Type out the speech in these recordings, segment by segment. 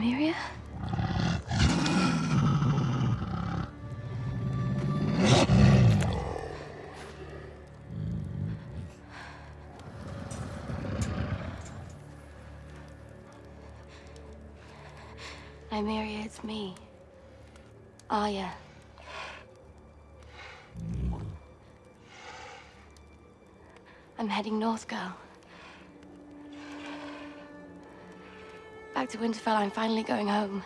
Nymeria? Nymeria, it's me. Arya. I'm heading north, girl. Back to Winterfell, I'm finally going home.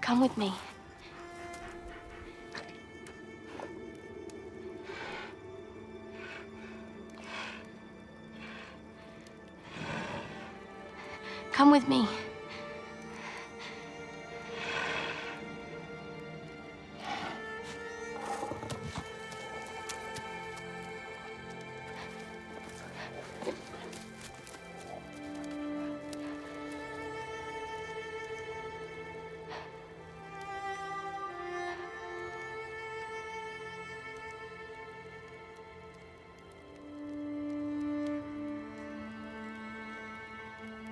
Come with me. Come with me.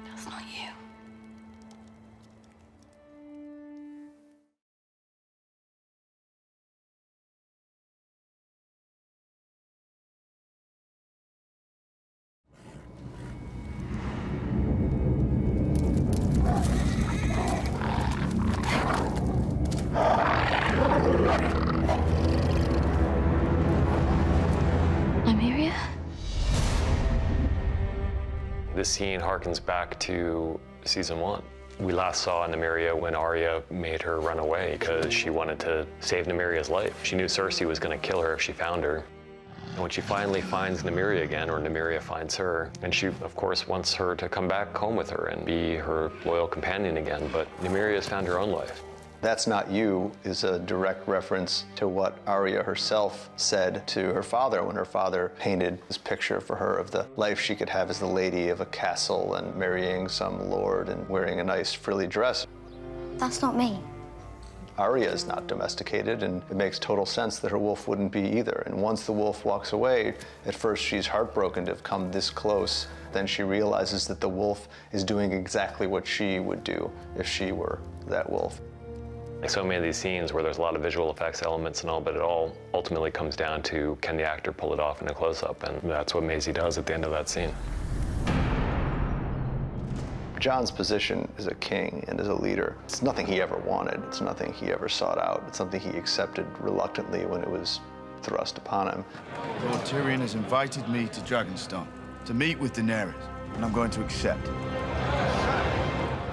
That's not you. Nymeria? This scene harkens back to season 1. We last saw Nymeria when Arya made her run away because she wanted to save Nymeria's life. She knew Cersei was going to kill her if she found her. And when she finally finds Nymeria again, or Nymeria finds her, and she, of course, wants her to come back home with her and be her loyal companion again, but Nymeria has found her own life. "That's not you" is a direct reference to what Arya herself said to her father when her father painted this picture for her of the life she could have as the lady of a castle and marrying some lord and wearing a nice frilly dress. That's not me. Arya is not domesticated, and it makes total sense that her wolf wouldn't be either. And once the wolf walks away, at first she's heartbroken to have come this close. Then she realizes that the wolf is doing exactly what she would do if she were that wolf. Like so many of these scenes where there's a lot of visual effects elements and all, but it all ultimately comes down to, can the actor pull it off in a close-up? And that's what Maisie does at the end of that scene. Jon's position as a king and as a leader, it's nothing he ever wanted. It's nothing he ever sought out. It's something he accepted reluctantly when it was thrust upon him. Lord Tyrion has invited me to Dragonstone to meet with Daenerys, and I'm going to accept.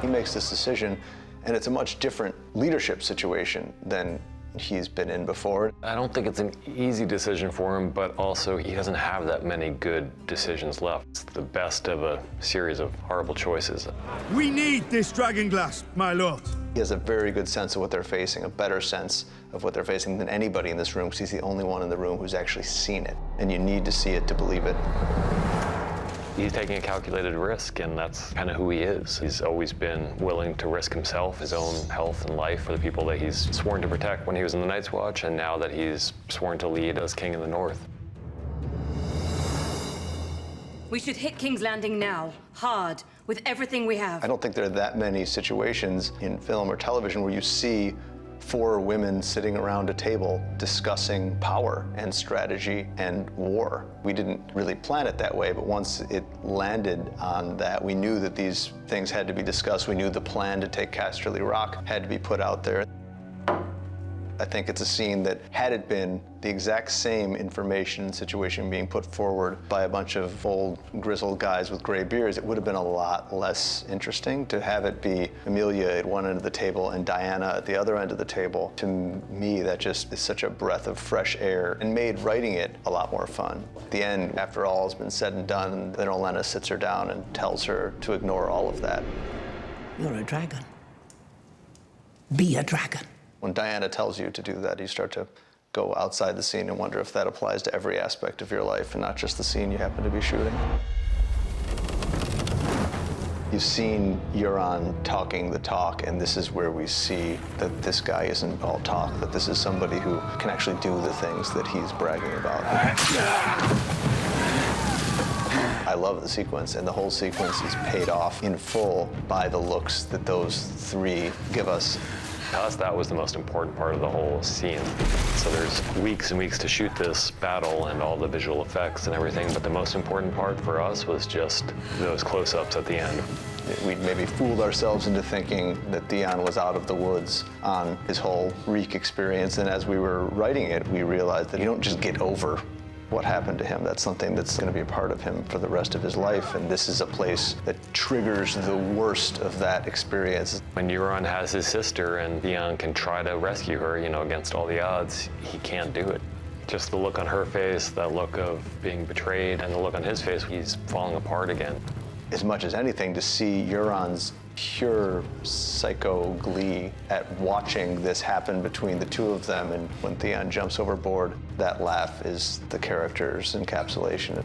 He makes this decision, and it's a much different leadership situation than he's been in before. I don't think it's an easy decision for him, but also he doesn't have that many good decisions left. It's the best of a series of horrible choices. We need this dragonglass, my lord. He has a very good sense of what they're facing, a better sense of what they're facing than anybody in this room, because he's the only one in the room who's actually seen it. And you need to see it to believe it. He's taking a calculated risk, and that's kind of who he is. He's always been willing to risk himself, his own health and life for the people that he's sworn to protect when he was in the Night's Watch, and now that he's sworn to lead as King of the North. We should hit King's Landing now, hard, with everything we have. I don't think there are that many situations in film or television where you see 4 women sitting around a table discussing power and strategy and war. We didn't really plan it that way, but once it landed on that, we knew that these things had to be discussed. We knew the plan to take Casterly Rock had to be put out there. I think it's a scene that, had it been the exact same information and situation being put forward by a bunch of old, grizzled guys with gray beards, it would have been a lot less interesting. To have it be Emilia at one end of the table and Diana at the other end of the table, to me, that just is such a breath of fresh air and made writing it a lot more fun. At the end, after all has been said and done, then Olenna sits her down and tells her to ignore all of that. You're a dragon. Be a dragon. When Diana tells you to do that, you start to go outside the scene and wonder if that applies to every aspect of your life and not just the scene you happen to be shooting. You've seen Euron talking the talk, and this is where we see that this guy isn't all talk, that this is somebody who can actually do the things that he's bragging about. I love the sequence, and the whole sequence is paid off in full by the looks that those three give us. To us, that was the most important part of the whole scene. So there's weeks and weeks to shoot this battle and all the visual effects and everything, but the most important part for us was just those close-ups at the end. We'd maybe fooled ourselves into thinking that Theon was out of the woods on his whole Reek experience, and as we were writing it, we realized that you don't just get over what happened to him. That's something that's going to be a part of him for the rest of his life, and this is a place that triggers the worst of that experience. When Euron has his sister and Theon can try to rescue her, you know, against all the odds, he can't do it. Just the look on her face, that look of being betrayed, and the look on his face, he's falling apart again. As much as anything, to see Euron's pure psycho glee at watching this happen between the two of them, and when Theon jumps overboard, that laugh is the character's encapsulation.